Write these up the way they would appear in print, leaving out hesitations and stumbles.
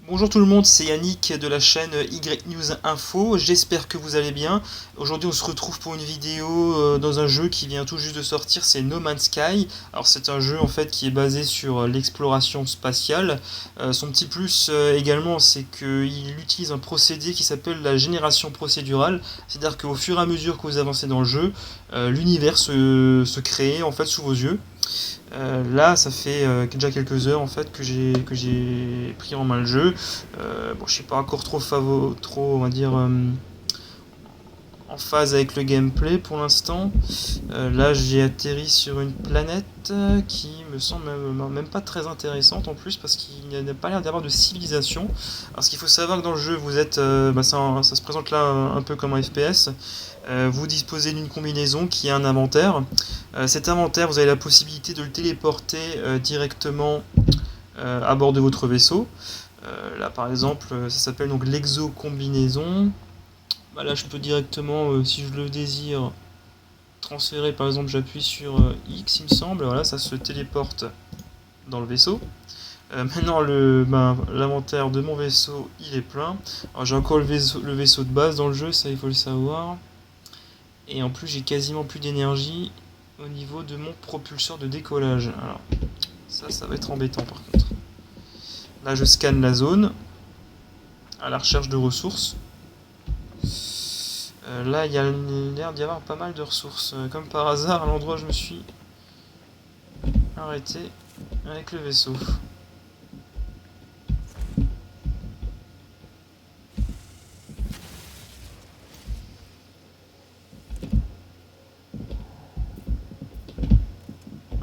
Bonjour tout le monde, c'est Yannick de la chaîne Y News Info, j'espère que vous allez bien. Aujourd'hui on se retrouve pour une vidéo dans un jeu qui vient tout juste de sortir, c'est No Man's Sky. Alors c'est un jeu en fait qui est basé sur l'exploration spatiale. Son petit plus également c'est qu'il utilise un procédé qui s'appelle la génération procédurale. C'est-à-dire qu'au fur et à mesure que vous avancez dans le jeu, l'univers se crée en fait sous vos yeux. Là, ça fait déjà quelques heures en fait que j'ai pris en main le jeu. Bon, je suis pas encore trop on va dire en phase avec le gameplay pour l'instant. Là, j'ai atterri sur une planète qui me semble même pas très intéressante en plus parce qu'il n'y a pas l'air d'avoir de civilisation. Alors, ce qu'il faut savoir que dans le jeu, vous êtes, ça se présente là un peu comme un FPS. Vous disposez d'une combinaison qui a un inventaire. Cet inventaire, vous avez la possibilité de le téléporter directement à bord de votre vaisseau. Là, par exemple, ça s'appelle donc l'exo-combinaison. Bah, là, je peux directement, si je le désire, transférer. Par exemple, j'appuie sur X, il me semble. Voilà, ça se téléporte dans le vaisseau. Maintenant, l'inventaire de mon vaisseau, il est plein. Alors, j'ai encore le vaisseau de base dans le jeu, ça, il faut le savoir. Et en plus, j'ai quasiment plus d'énergie au niveau de mon propulseur de décollage. Alors, ça va être embêtant par contre. Là, je scanne la zone à la recherche de ressources. Là, il y a l'air d'y avoir pas mal de ressources. Comme par hasard, à l'endroit où je me suis arrêté avec le vaisseau.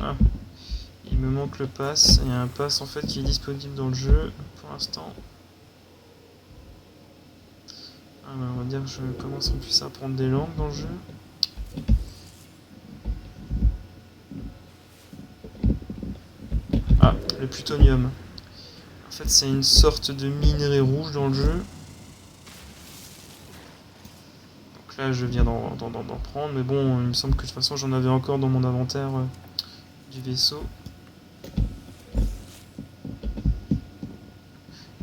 Ah, il me manque le pass. Il y a un pass en fait qui est disponible dans le jeu pour l'instant. On va dire que je commence en plus à apprendre des langues dans le jeu. Ah, le plutonium. En fait, c'est une sorte de minerai rouge dans le jeu. Donc là, je viens d'en prendre. Mais bon, il me semble que de toute façon, j'en avais encore dans mon inventaire du vaisseau.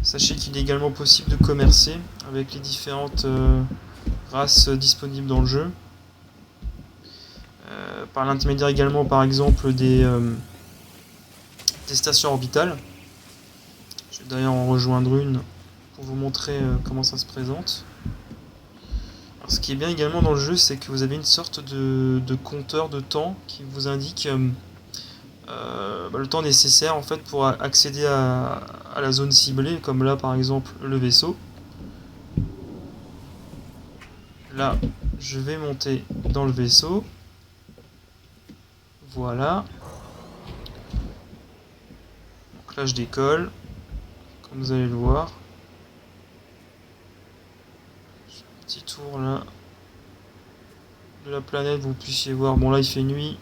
Sachez qu'il est également possible de commercer avec les différentes races disponibles dans le jeu. Par l'intermédiaire également, par exemple, des stations orbitales. Je vais d'ailleurs en rejoindre une pour vous montrer comment ça se présente. Alors, ce qui est bien également dans le jeu, c'est que vous avez une sorte de compteur de temps qui vous indique le temps nécessaire en fait pour accéder à la zone ciblée, comme là par exemple le vaisseau. Là, je vais monter dans le vaisseau. Voilà. Donc là, je décolle, comme vous allez le voir. Petit tour là de la planète, vous puissiez voir. Bon, là, il fait nuit,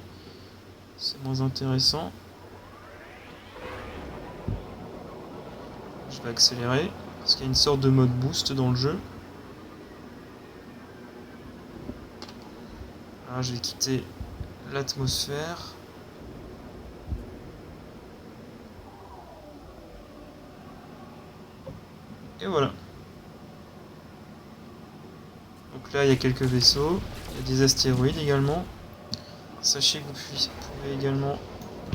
c'est moins intéressant. Je vais accélérer parce qu'il y a une sorte de mode boost dans le jeu. Là, je vais quitter l'atmosphère. Et voilà. Donc là, il y a quelques vaisseaux. Il y a des astéroïdes également. Sachez que vous pouvez également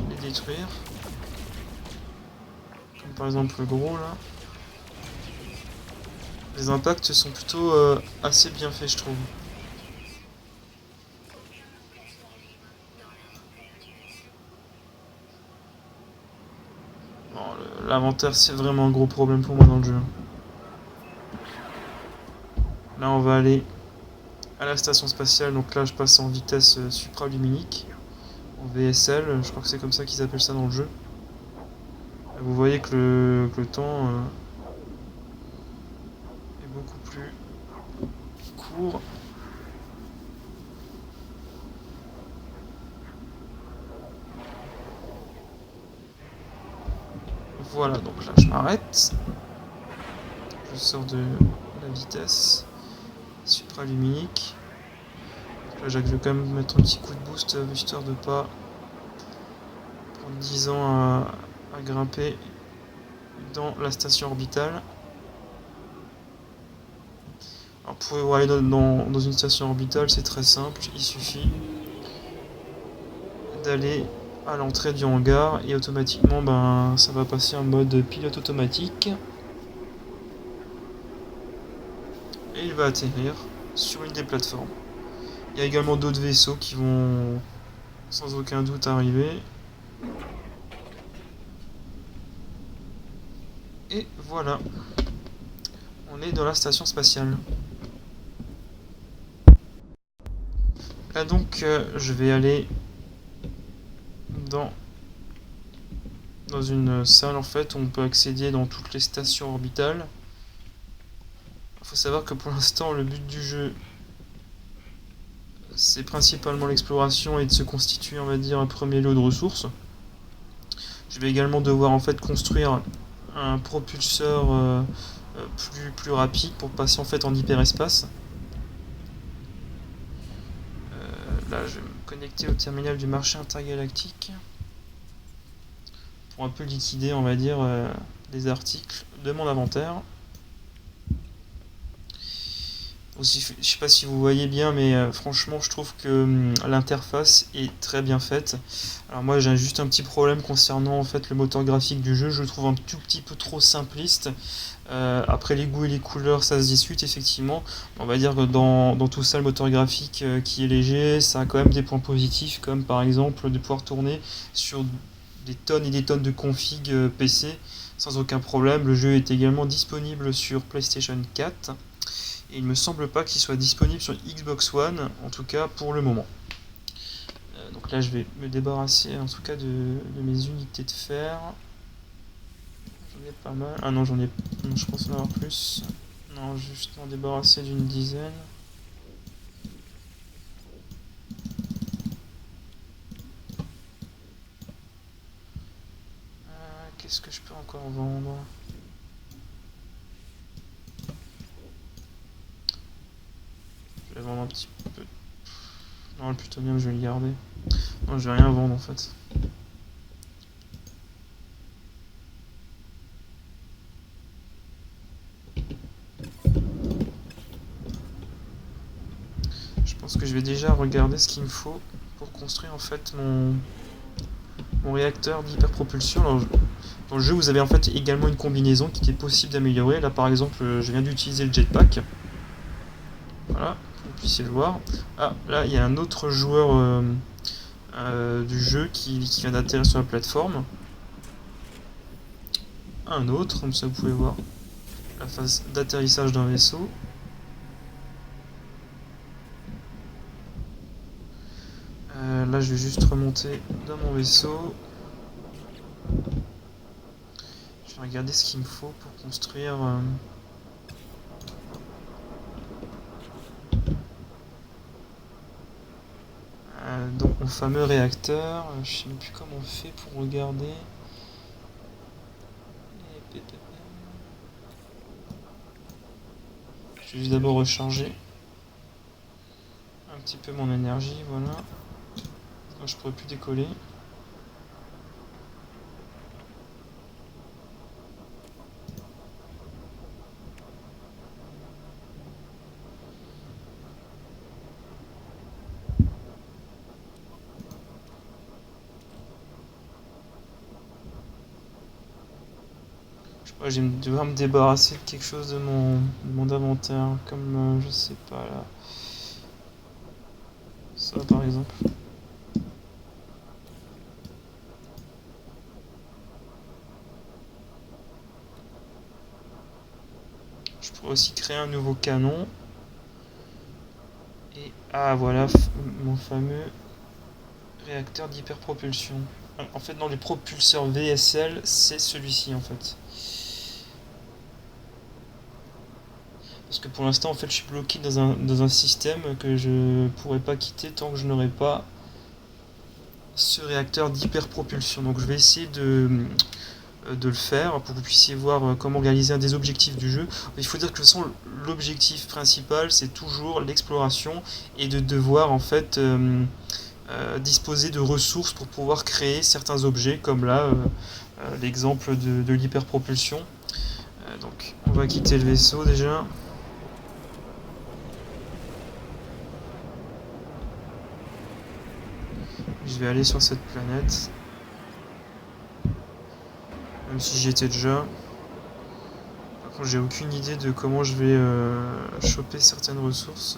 les détruire. Comme par exemple le gros là. Les impacts sont plutôt assez bien faits, je trouve. Bon, l'inventaire, c'est vraiment un gros problème pour moi dans le jeu. Là, on va aller à la station spatiale. Donc là, je passe en vitesse supraluminique. En VSL, je crois que c'est comme ça qu'ils appellent ça dans le jeu. Vous voyez que le temps est beaucoup plus court. Voilà, donc là je m'arrête. Je sors de la vitesse supraluminique. Là je vais quand même mettre un petit coup de boost histoire de pas prendre 10 ans à grimper dans la station orbitale. Alors pour aller dans une station orbitale, c'est très simple, il suffit d'aller à l'entrée du hangar et automatiquement ça va passer en mode pilote automatique et il va atterrir sur une des plateformes. Il y a également d'autres vaisseaux qui vont sans aucun doute arriver. Et voilà, on est dans la station spatiale. Là donc je vais aller dans une salle en fait où on peut accéder dans toutes les stations orbitales. Il faut savoir que pour l'instant le but du jeu c'est principalement l'exploration et de se constituer on va dire un premier lot de ressources. Je vais également devoir en fait construire un propulseur plus rapide pour passer en fait en hyperespace. Là je vais me connecter au terminal du marché intergalactique pour un peu liquider on va dire les articles de mon inventaire. Aussi, je sais pas si vous voyez bien, mais franchement, je trouve que l'interface est très bien faite. Alors moi, j'ai juste un petit problème concernant en fait le moteur graphique du jeu. Je le trouve un tout petit peu trop simpliste. Après les goûts et les couleurs, ça se discute effectivement. On va dire que dans tout ça, le moteur graphique qui est léger, ça a quand même des points positifs, comme par exemple de pouvoir tourner sur des tonnes et des tonnes de config PC sans aucun problème. Le jeu est également disponible sur PlayStation 4. Et il me semble pas qu'il soit disponible sur Xbox One, en tout cas pour le moment. Donc là je vais me débarrasser en tout cas de mes unités de fer. J'en ai pas mal. Ah non, non, je pense en avoir plus. Non, juste m'en débarrasser d'une dizaine. Qu'est-ce que je peux encore vendre ? Je vais vendre un petit peu. Non, le plutonium, je vais le garder. Non, je vais rien vendre en fait. Je pense que je vais déjà regarder ce qu'il me faut pour construire en fait mon réacteur d'hyperpropulsion. Alors, dans le jeu, vous avez en fait également une combinaison qui est possible d'améliorer. Là, par exemple, je viens d'utiliser le jetpack. Voilà, vous puissiez le voir. Ah, là, il y a un autre joueur du jeu qui vient d'atterrir sur la plateforme. Un autre, comme ça vous pouvez voir la phase d'atterrissage d'un vaisseau. Là, je vais juste remonter dans mon vaisseau. Je vais regarder ce qu'il me faut pour construire donc mon fameux réacteur. Je sais même plus comment on fait pour regarder. Je vais juste d'abord recharger un petit peu mon énergie, voilà. Donc je pourrais plus décoller. Je vais devoir me débarrasser de quelque chose de mon inventaire, comme je sais pas là. Ça par exemple. Je pourrais aussi créer un nouveau canon. Et ah voilà mon fameux réacteur d'hyperpropulsion. En fait dans les propulseurs VSL c'est celui-ci en fait. Parce que pour l'instant en fait je suis bloqué dans un système que je pourrais pas quitter tant que je n'aurai pas ce réacteur d'hyperpropulsion. Donc je vais essayer de le faire pour que vous puissiez voir comment réaliser un des objectifs du jeu. Il faut dire que de toute façon l'objectif principal c'est toujours l'exploration et de devoir en fait disposer de ressources pour pouvoir créer certains objets comme là l'exemple de l'hyperpropulsion. Donc on va quitter le vaisseau déjà. Je vais aller sur cette planète. Même si j'y étais déjà. Par contre, j'ai aucune idée de comment je vais choper certaines ressources.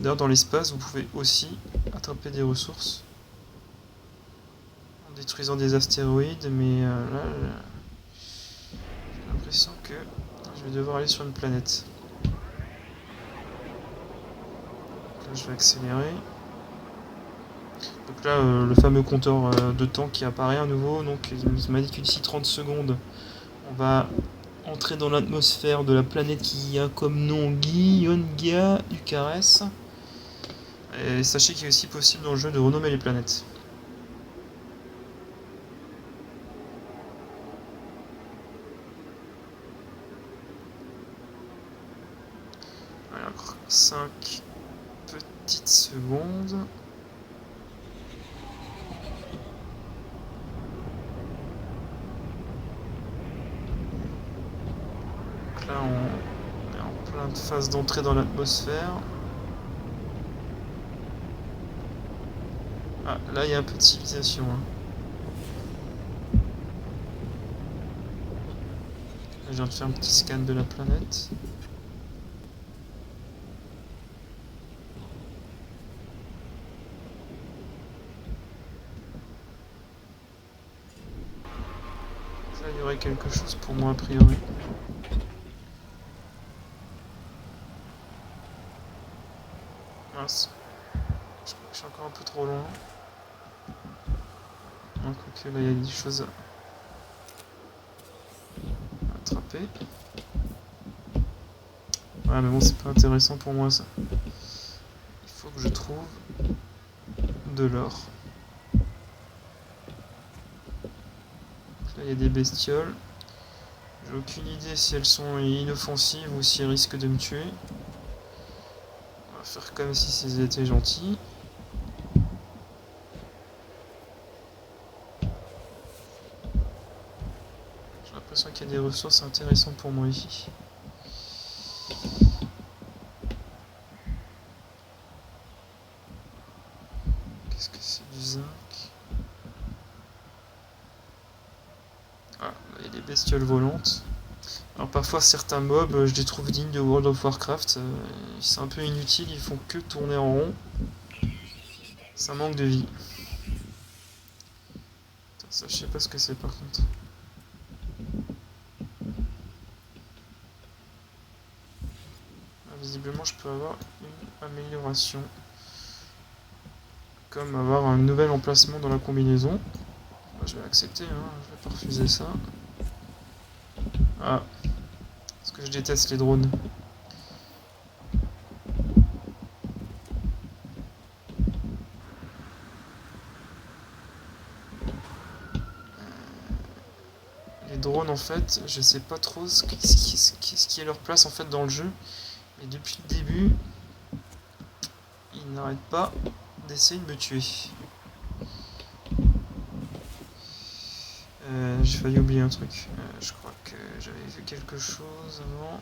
D'ailleurs, dans l'espace, vous pouvez aussi attraper des ressources en détruisant des astéroïdes, mais là, j'ai l'impression que je vais devoir aller sur une planète. Donc là, je vais accélérer. Donc là, le fameux compteur de temps qui apparaît à nouveau. Donc, il m'a dit que d'ici 30 secondes, on va entrer dans l'atmosphère de la planète qui a comme nom Giongia Ucares. Et sachez qu'il est aussi possible dans le jeu de renommer les planètes. Alors, 5 petites secondes. Donc là, on est en pleine phase d'entrée dans l'atmosphère. Ah, là, il y a un peu de civilisation. Hein. Là, je viens de faire un petit scan de la planète. Là, il y aurait quelque chose pour moi, a priori. Mince. Je suis encore un peu trop loin. Donc, ok, là, il y a des choses à attraper. Ouais, mais bon, c'est pas intéressant pour moi, ça. Il faut que je trouve de l'or. Là, il y a des bestioles. J'ai aucune idée si elles sont inoffensives ou si elles risquent de me tuer. On va faire comme si elles étaient gentilles. J'ai l'impression qu'il y a des ressources intéressantes pour moi ici. Qu'est-ce que c'est du zinc? Ah, là, il y a des bestioles volantes. Alors parfois certains mobs, je les trouve dignes de World of Warcraft. C'est un peu inutile, ils font que tourner en rond. Ça manque de vie. Ça, je sais pas ce que c'est par contre. Visiblement, je peux avoir une amélioration. Comme avoir un nouvel emplacement dans la combinaison. Bah, je vais accepter, hein, je vais pas refuser ça. Ah, parce que je déteste les drones. Les drones, en fait, je sais pas trop ce qui est leur place en fait dans le jeu. Mais depuis le début, ils n'arrêtent pas d'essayer de me tuer. J'ai failli oublier un truc. Je crois que j'avais vu quelque chose avant.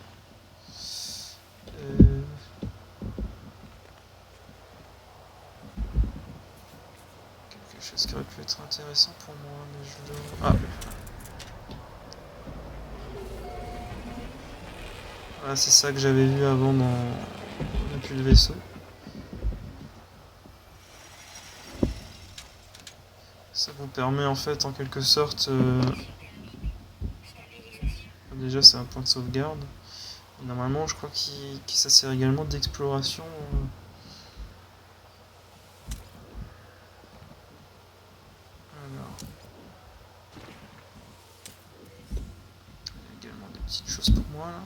Quelque chose qui aurait pu être intéressant pour moi, mais je le... Ah. Voilà, c'est ça que j'avais vu avant depuis le vaisseau. Ça vous permet en fait en quelque sorte... Déjà c'est un point de sauvegarde. Et normalement je crois que ça sert également d'exploration. Alors... Il y a également des petites choses pour moi là.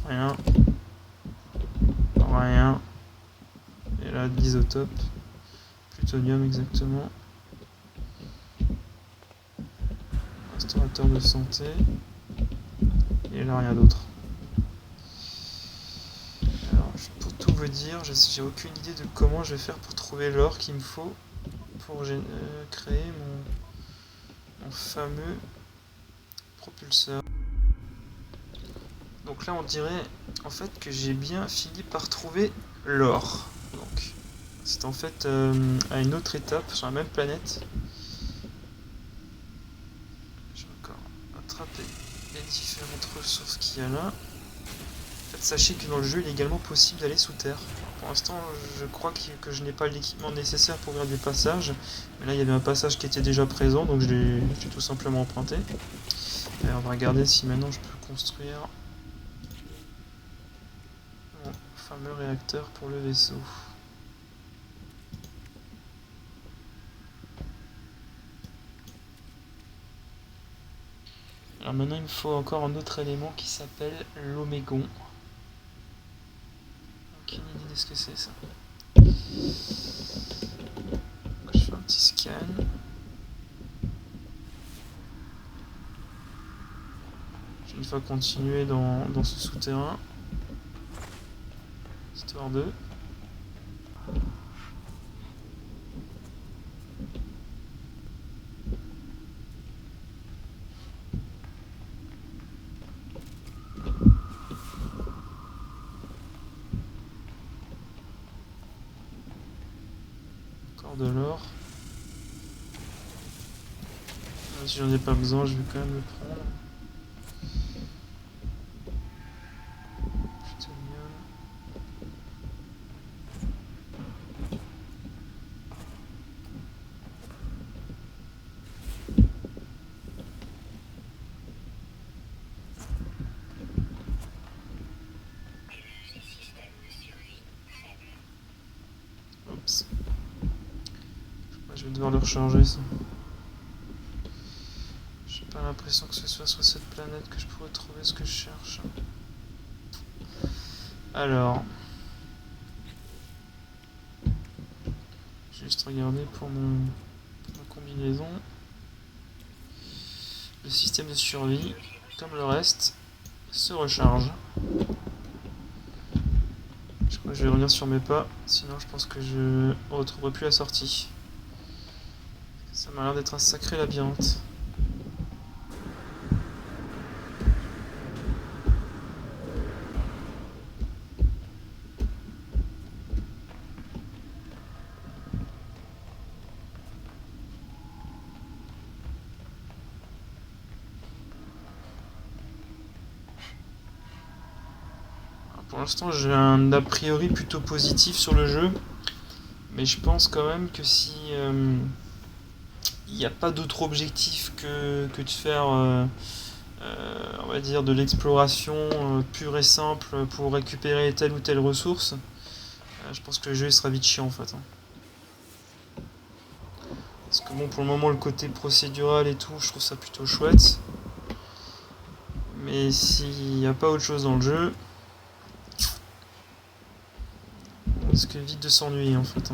Rien. Rien. Et là, de l'isotope. Plutonium exactement. Restaurateur de santé. Et là, rien d'autre. Alors, pour tout vous dire, j'ai aucune idée de comment je vais faire pour trouver l'or qu'il me faut pour créer mon fameux propulseur. Donc là, on dirait en fait que j'ai bien fini par trouver l'or. Donc, C'est en fait à une autre étape sur la même planète. Je vais encore attraper les différentes ressources qu'il y a là. En fait, sachez que dans le jeu, il est également possible d'aller sous terre. Pour l'instant, je crois que je n'ai pas l'équipement nécessaire pour ouvrir des passages. Mais là, il y avait un passage qui était déjà présent, donc je l'ai tout simplement emprunté. Et on va regarder si maintenant je peux construire mon fameux réacteur pour le vaisseau. Alors maintenant, il me faut encore un autre élément qui s'appelle l'omégon. Aucune idée de ce que c'est ça. Je fais un petit scan. Je vais une fois continuer dans ce souterrain. Histoire de... Encore de l'or. Si j'en ai pas besoin, je vais quand même le prendre. Plutonium. Oups. Je vais devoir le recharger ça. J'ai pas l'impression que ce soit sur cette planète que je pourrais trouver ce que je cherche. Alors. Juste regarder pour ma combinaison. Le système de survie, comme le reste, se recharge. Je crois que je vais revenir sur mes pas, sinon je pense que je ne retrouverai plus la sortie. Ça m'a l'air d'être un sacré labyrinthe. Pour l'instant, j'ai un a priori plutôt positif sur le jeu, mais je pense quand même que si il n'y a pas d'autre objectif que de faire, on va dire, de l'exploration pure et simple pour récupérer telle ou telle ressource, je pense que le jeu il sera vite chiant en fait. Parce que bon, pour le moment, le côté procédural et tout, je trouve ça plutôt chouette. Mais s'il n'y a pas autre chose dans le jeu, on risque vite de s'ennuyer en fait.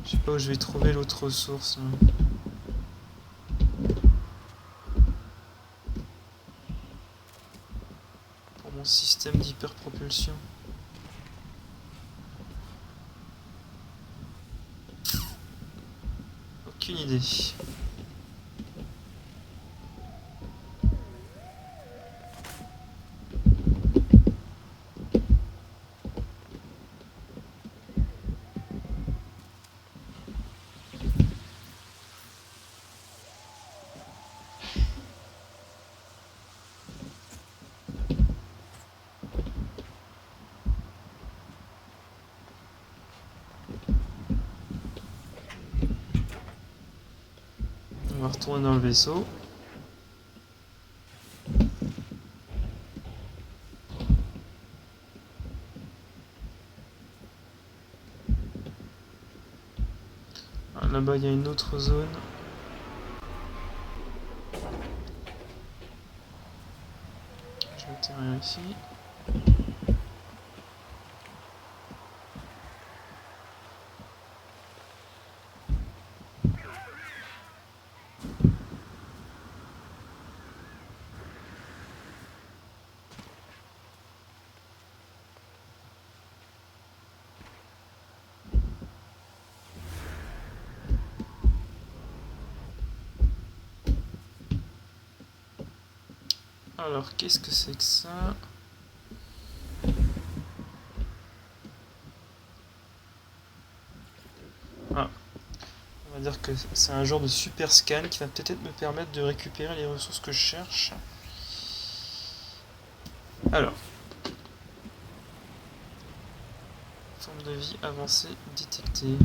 Je sais pas où je vais trouver l'autre ressource. Pour mon système d'hyperpropulsion. Aucune idée. On va retourner dans le vaisseau. Ah, là-bas, il y a une autre zone. Je vais atterrir ici. Alors, qu'est-ce que c'est que ça? Ah, on va dire que c'est un genre de super scan qui va peut-être me permettre de récupérer les ressources que je cherche. Alors, forme de vie avancée détectée.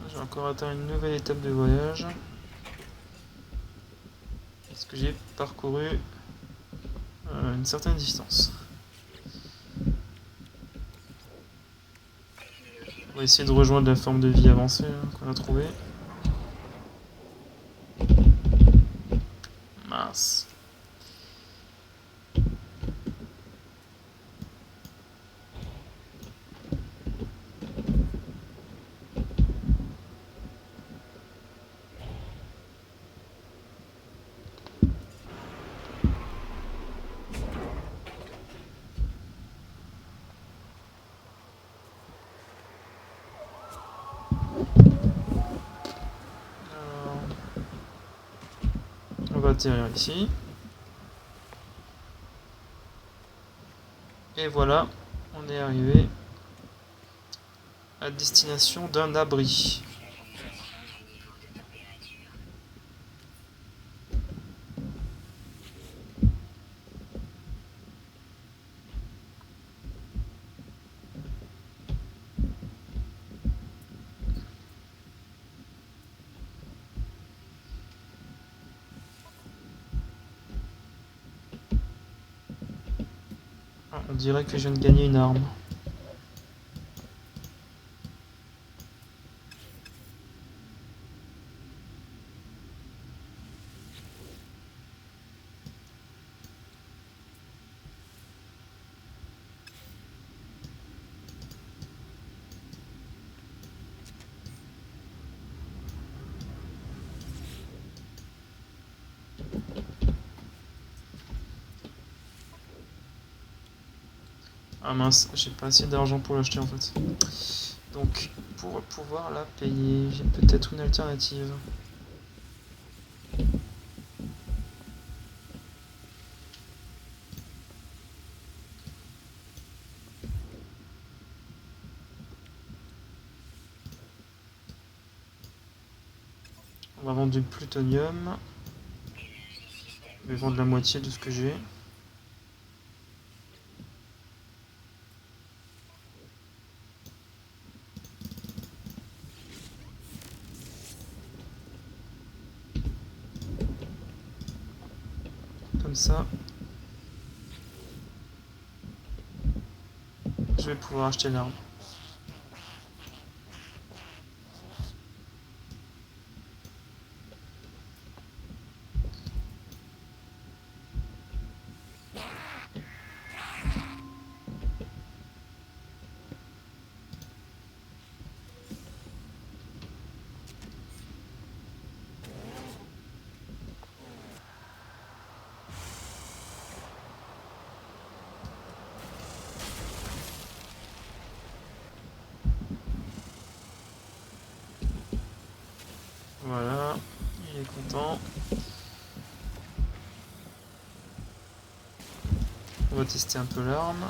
J'ai encore atteint une nouvelle étape de voyage. Parce que j'ai parcouru une certaine distance. On va essayer de rejoindre la forme de vie avancée qu'on a trouvée. Mince. On va atterrir ici. Et voilà, on est arrivé à destination d'un abri. Ah, on dirait que je viens de gagner une arme. Ah mince, j'ai pas assez d'argent pour l'acheter en fait. Donc, pour pouvoir la payer, j'ai peut-être une alternative. On va vendre du plutonium. Je vais vendre la moitié de ce que j'ai. Comme ça, je vais pouvoir acheter l'arme. Voilà, il est content. On va tester un peu l'arme,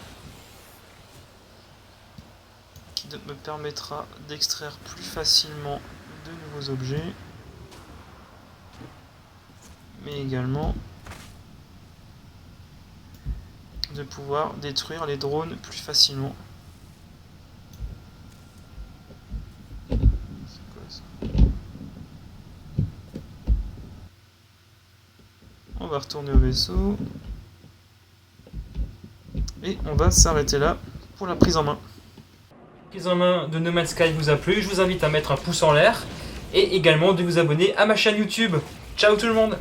qui me permettra d'extraire plus facilement de nouveaux objets, mais également de pouvoir détruire les drones plus facilement. On va retourner au vaisseau. Et on va s'arrêter là pour la prise en main. La prise en main de No Man's Sky vous a plu, je vous invite à mettre un pouce en l'air et également de vous abonner à ma chaîne YouTube. Ciao tout le monde!